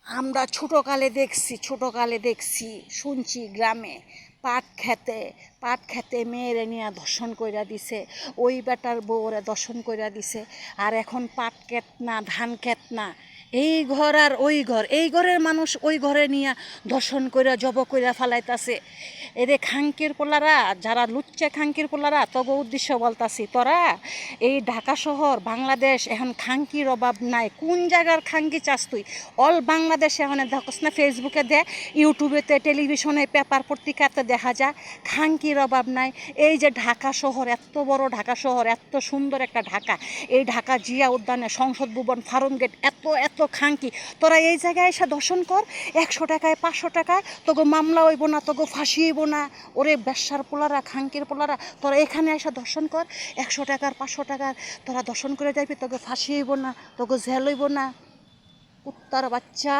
আমরা ছোটোকালে দেখছি শুনছি গ্রামে পাট খেতে মেয়েরে নিয়ে ধর্ষণ কইরা দিছে, ওই বেটার বউরে ধর্ষণ কইরা দিছে। আর এখন পাট ক্ষেত না, ধান ক্ষেত না, এই ঘর আর ওই ঘর, এই ঘরের মানুষ ওই ঘরে নিয়ে ধর্ষণ কইরা জব কইরা ফালাইতাছে। এরে খাঙ্কির পোলারা, যারা লুচ্চা খাঙ্কির পোলারা, তবে উদ্দেশ্য বলতাছি, তোরা এই ঢাকা শহর বাংলাদেশ এখন খাঙ্কির অভাব নাই। কোন জায়গার খাঙ্কি চাস তুই? অল বাংলাদেশে এখন দেখস না, ফেসবুকে দে, ইউটিউবেতে, টেলিভিশনে, পেপার পত্রিকাতে দেখা যায় খাঙ্কির অভাব নাই। এই যে ঢাকা শহর, এত বড় ঢাকা শহর, এত সুন্দর একটা ঢাকা, এই ঢাকা জিয়া উদ্যানে, সংসদ ভবন, ফার্ম গেট, এত এত খাঙ্কি। তোরা এই জায়গায় এসে দর্শন কর, 100 টাকায় 500 টাকায়, তোকে মামলা হইব না, তোকে ফাঁসি হইব না। ওরে ব্যবসার পোলারা, খাঙ্কির পোলারা, তোরা এখানে এসে দর্শন কর, 100 টাকার 500 টাকার তোরা দর্শন করে যাবি, তোকে ফাঁসি হইব না, তোকে জেল হইব না, কুত্তার বাচ্চা।